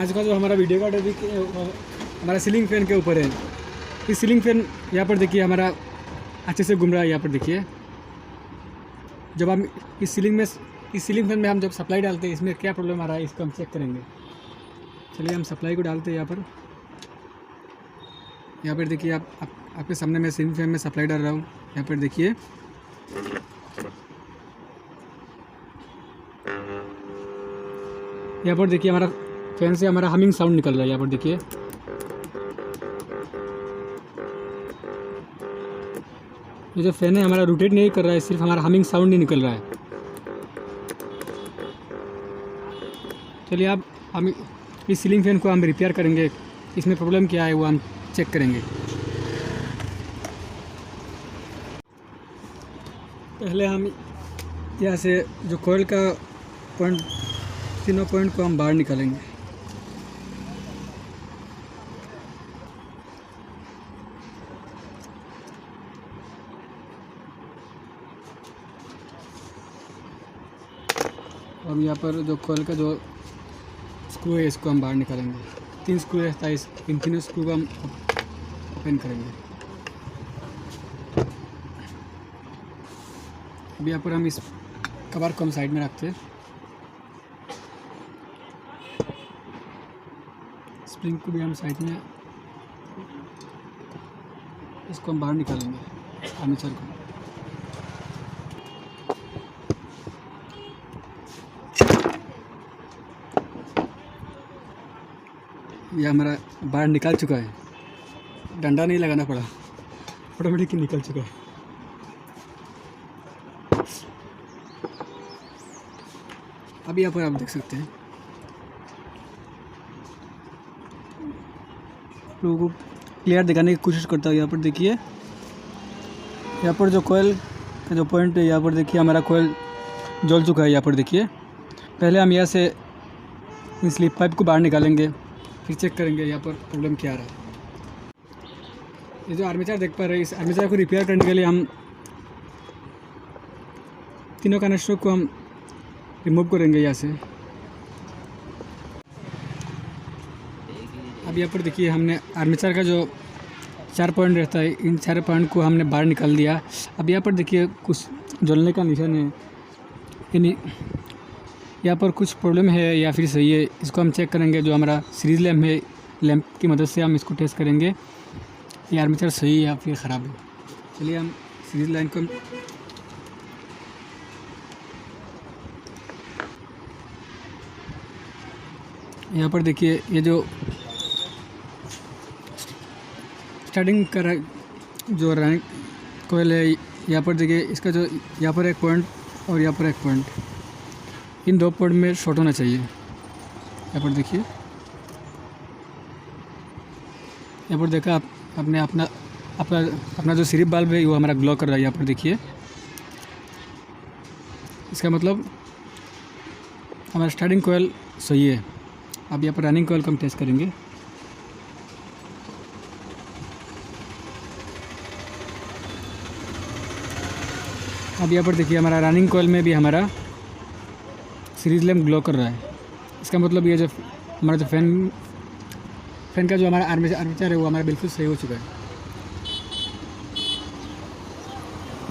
आज का जो हमारा वीडियो का टॉपिक हमारा सीलिंग फैन के ऊपर है। इस सीलिंग फैन यहाँ पर देखिए हमारा अच्छे से घूम रहा है। यहाँ पर देखिए जब हम इस सीलिंग फैन में हम जब सप्लाई डालते हैं इसमें क्या प्रॉब्लम आ रहा है इसको हम चेक करेंगे। चलिए हम सप्लाई को डालते हैं यहाँ पर देखिए आपके सामने मैं सीलिंग फैन में सप्लाई डाल रहा हूँ। यहाँ पर देखिए हमारा फैन से हमारा हमिंग साउंड निकल रहा है। यहाँ पर देखिए ये जो फैन है हमारा रोटेट नहीं कर रहा है, सिर्फ हमारा हमिंग साउंड ही निकल रहा है। चलिए अब हम इस सीलिंग फैन को हम रिपेयर करेंगे, इसमें प्रॉब्लम क्या है वो हम चेक करेंगे। पहले हम यहाँ से जो कॉइल का पॉइंट तीनों पॉइंट को हम बाहर निकालेंगे। अब यहाँ पर जो कॉइल का जो स्क्रू है इसको हम बाहर निकालेंगे। 3 स्क्रू रहता है, इन तीनों स्क्रू को हम ओपन करेंगे। अब यहाँ पर हम इस कवर को हम साइड में रखते हैं। स्प्रिंग को भी हम साइड में, इसको हम बाहर निकालेंगे आर्मेचर को। ये हमारा बाहर निकाल चुका है, डंडा नहीं लगाना पड़ा, ऑटोमेटिक निकल चुका है। अब यहाँ पर आप देख सकते हैं, लोगों को क्लियर दिखाने की कोशिश करता हूँ। यहाँ पर देखिए यहाँ पर जो कॉइल का जो पॉइंट है, यहाँ पर देखिए हमारा कॉइल जल चुका है। यहाँ पर देखिए पहले हम यहाँ से इस स्लिप पाइप को बाहर निकालेंगे, फिर चेक करेंगे यहाँ पर प्रॉब्लम क्या आ रहा है। ये जो आर्मेचर देख पा रहे हैं, इस आर्मेचर को रिपेयर करने के लिए हम तीनों कनेक्शन को हम रिमूव करेंगे यहाँ से। अब यहाँ पर देखिए हमने आर्मेचर का जो 4 पॉइंट रहता है, इन 4 पॉइंट को हमने बाहर निकाल दिया। अब यहाँ पर देखिए कुछ जलने का निशान है, यानी यहाँ पर कुछ प्रॉब्लम है या फिर सही है, इसको हम चेक करेंगे। जो हमारा सीरीज लैम्प है, लैम्प की मदद से हम इसको टेस्ट करेंगे ये आर्मेचर सही है या फिर ख़राब है। चलिए हम सीरीज लाइन को यहाँ पर देखिए ये जो स्टार्टिंग कर जो रनिंग कोयल है, यहाँ पर देखिए इसका जो यहाँ पर एक पॉइंट और यहाँ पर एक पॉइंट, इन 2 पॉइंट में शॉर्ट होना चाहिए। यहाँ पर देखिए, यहाँ पर देखा आपने अपना जो सिरिप बल्ब है वो हमारा ग्लो कर रहा है। यहाँ पर देखिए इसका मतलब हमारा स्टार्टिंग कोयल सही है। अब यहाँ पर रनिंग कोयल को हम टेस्ट करेंगे। अब यहाँ पर देखिए हमारा रनिंग कोयल में भी हमारा सीरीज लैम्प ग्लो कर रहा है। इसका मतलब ये जो हमारा जो फैन का जो हमारा आर्मेचर है वो हमारा बिल्कुल सही हो चुका है।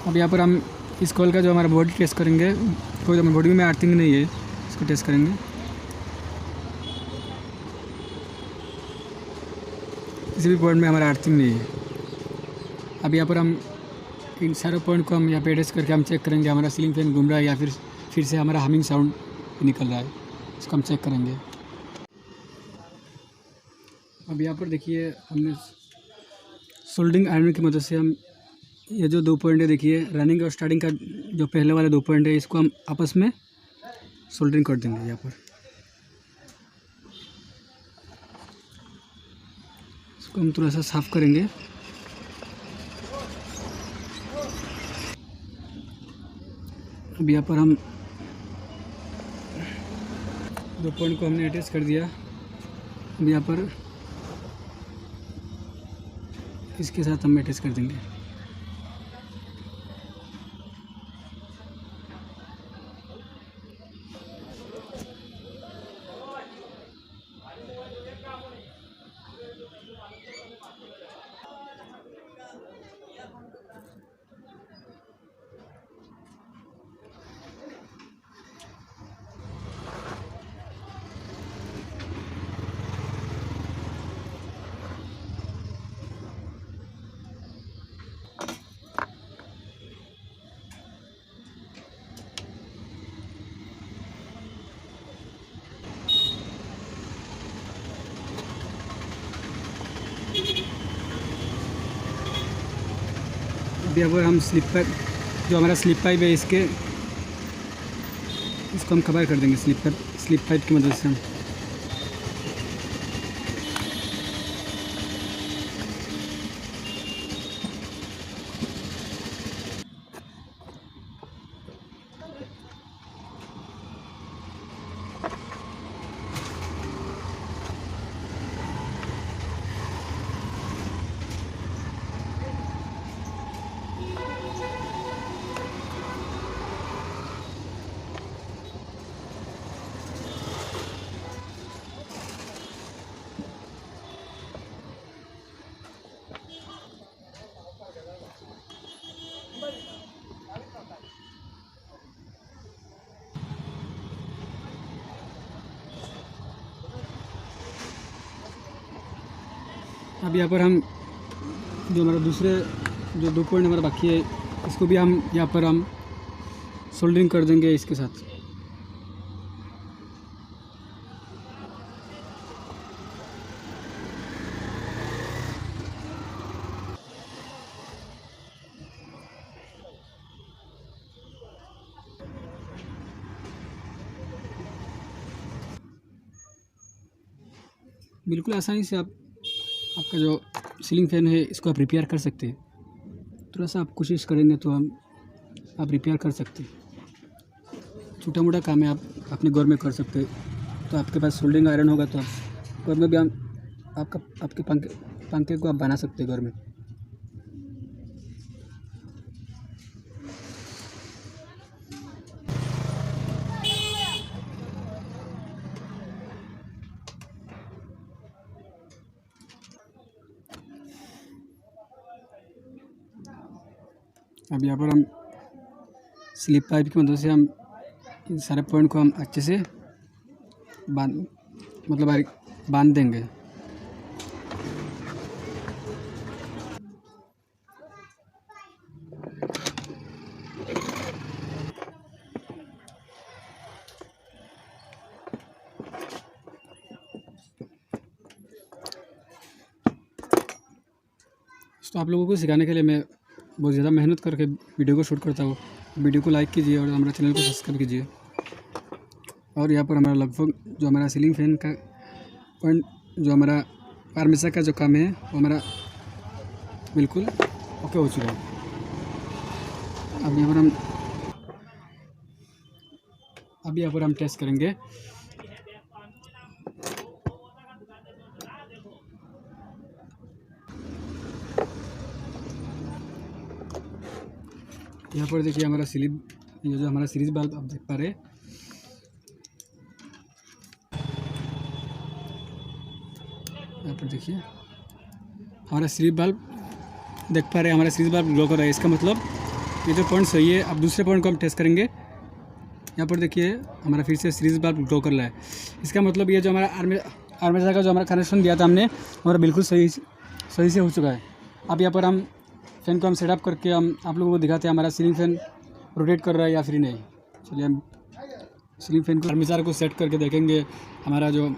अब यहाँ पर हम इस कोयल का जो हमारा बॉडी टेस्ट करेंगे। कोई बॉडी में अर्थिंग नहीं है, इसको टेस्ट करेंगे। किसी भी पॉइंट में हमारा अर्थिंग नहीं है। अब यहाँ पर हम इन सारे पॉइंट को हम यहाँ पे टेस्ट करके हम चेक करेंगे हमारा सीलिंग फैन घूम रहा है या फिर से हमारा हमिंग साउंड निकल रहा है, इसको हम चेक करेंगे। अब यहाँ पर देखिए हमने सोल्डरिंग आयरन की मदद से हम ये जो 2 पॉइंट है देखिए रनिंग और स्टार्टिंग का जो पहले वाले 2 पॉइंट है, इसको हम आपस में सोल्डरिंग कर देंगे। यहाँ पर इसको हम थोड़ा सा साफ करेंगे। अब यहाँ पर हम 2 पॉइंट को हमने अटैच कर दिया। अब यहाँ पर इसके साथ हम अटैच कर देंगे। अभी यहाँ पर हम स्लिप पाइप, जो हमारा स्लिप पाइप है इसको हम कवर कर देंगे स्लिप पाइप की मदद से हम। अब यहाँ पर हम जो हमारा दूसरे जो 2 पॉइंट हमारा बाकी है इसको भी हम यहाँ पर हम सोल्डरिंग कर देंगे इसके साथ। बिल्कुल आसानी से आपका जो सीलिंग फ़ैन है इसको आप रिपेयर कर सकते हैं। थोड़ा सा आप कोशिश करेंगे तो आप रिपेयर कर सकते हैं। छोटा मोटा काम है, आप अपने घर में कर सकते हैं। तो आपके पास सोल्डरिंग आयरन होगा तो आप घर में भी आपके पंखे को आप बना सकते हैं घर में। अब यहाँ पर हम स्लिप पाइप की मदद से हम इन सारे पॉइंट को हम अच्छे से बांध देंगे। तो आप लोगों को सिखाने के लिए मैं बहुत ज़्यादा मेहनत करके वीडियो को शूट करता हूँ। वीडियो को लाइक कीजिए और हमारे चैनल को सब्सक्राइब कीजिए। और यहाँ पर हमारा लगभग जो हमारा सीलिंग फैन का पॉइंट, जो हमारा आर्मेचर का जो काम है वो हमारा बिल्कुल ओके हो चुका है। अब यहाँ पर हम टेस्ट करेंगे। यहाँ पर देखिए हमारा ये जो हमारा सीरीज बल्ब आप देख पा रहे हैं, यहाँ पर देखिए हमारा सीरीज बल्ब देख पा रहे हैं, हमारा सीरीज बल्ब ग्लो कर रहा है। इसका मतलब ये जो पॉइंट सही है। अब दूसरे पॉइंट को हम टेस्ट करेंगे। यहाँ पर देखिए हमारा फिर से सीरीज बल्ब ग्लो कर रहा है। इसका मतलब ये जो हमारा आर्मेचर का जो हमारा कनेक्शन दिया था हमने, हमारा बिल्कुल सही से हो चुका है। अब यहाँ पर हम फैन को हम सेटअप करके हम आप लोगों को दिखाते हैं हमारा सीलिंग फैन रोटेट कर रहा है या फिर नहीं। चलिए हम सीलिंग फैन को आर्मेचर को सेट करके देखेंगे हमारा जो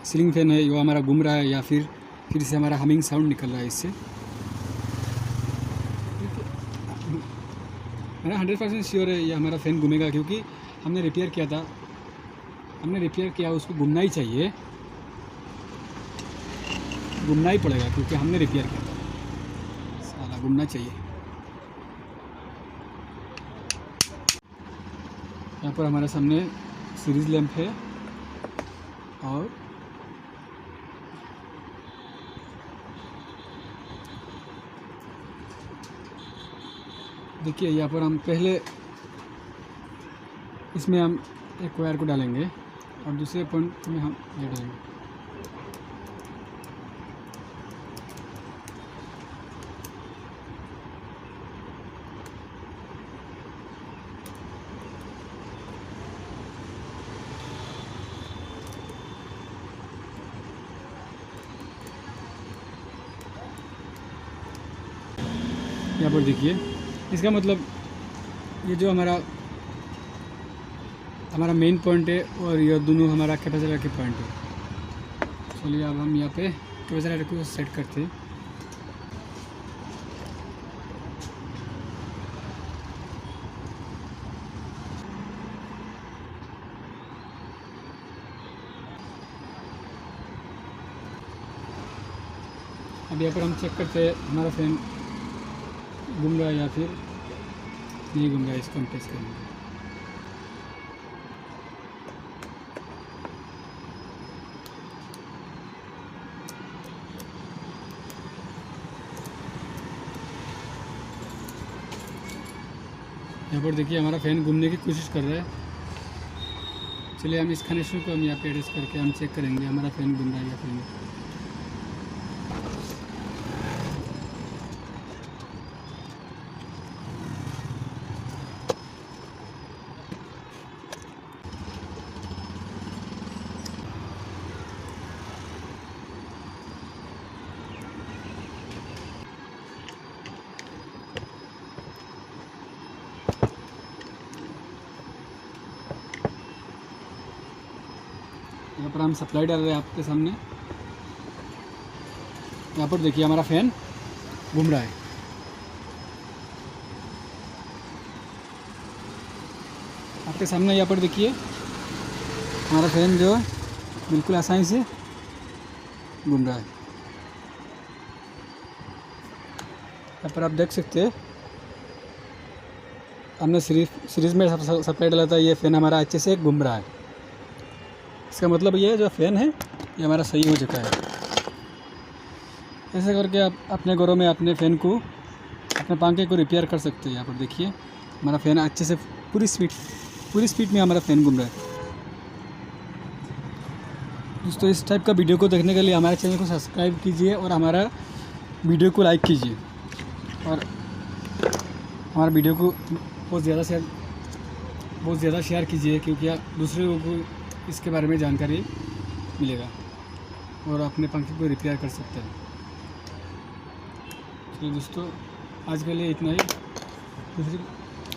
सीलिंग फैन है वो हमारा घूम रहा है या फिर से हमारा हमिंग साउंड निकल रहा है इससे। मेरा 100% श्योर है ये हमारा फ़ैन घूमेगा, क्योंकि हमने रिपेयर किया था। उसको घूमना ही चाहिए, घूमना ही पड़ेगा क्योंकि हमने रिपेयर किया था। साला घूमना चाहिए। यहाँ पर हमारे सामने सीरीज लैंप है और देखिए यहाँ पर हम पहले इसमें हम एक वायर को डालेंगे और दूसरे पॉइंट में हम ये डालेंगे। यहाँ पर देखिए, इसका मतलब ये जो हमारा मेन पॉइंट है और ये दोनों हमारा कैपेसिटर के पॉइंट है। चलिए अब हम यहाँ पे कैपेसिटर को सेट करते हैं। अब यहाँ पर हम चेक करते हैं हमारा फ़ैन घूम रहा है या फिर नहीं घूम रहा है, इसको हम टेस्ट करेंगे। यहाँ पर देखिए हमारा फ़ैन घूमने की कोशिश कर रहा है। चलिए हम इस कनेक्शन को हम यहाँ पे एडजस्ट करके हम चेक करेंगे हमारा फ़ैन घूम रहा है या फिर नहीं। यहाँ पर हम सप्लाई डाल रहे हैं आपके सामने। यहाँ पर देखिए हमारा फ़ैन घूम रहा है। आपके सामने यहाँ पर देखिए हमारा फ़ैन जो बिल्कुल आसानी से घूम रहा है। यहाँ पर आप देख सकते हैं हमने सीरीज़ में सप्लाई डाला था, ये फ़ैन हमारा अच्छे से घूम रहा है। इसका मतलब ये जो फ़ैन है ये हमारा सही हो चुका है। ऐसे करके आप अपने घरों में अपने फ़ैन को, अपने पंखे को रिपेयर कर सकते हैं। यहाँ पर देखिए हमारा फ़ैन अच्छे से पूरी स्पीड में हमारा फ़ैन घूम रहा है। दोस्तों इस टाइप का वीडियो को देखने के लिए हमारे चैनल को सब्सक्राइब कीजिए और हमारा वीडियो को लाइक कीजिए और हमारा वीडियो को बहुत ज़्यादा शेयर कीजिए, क्योंकि आप दूसरे लोगों को इसके बारे में जानकारी मिलेगा और अपने पंखे को रिपेयर कर सकते हैं। तो दोस्तों आज के लिए इतना ही,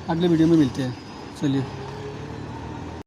अगले वीडियो में मिलते हैं। चलिए।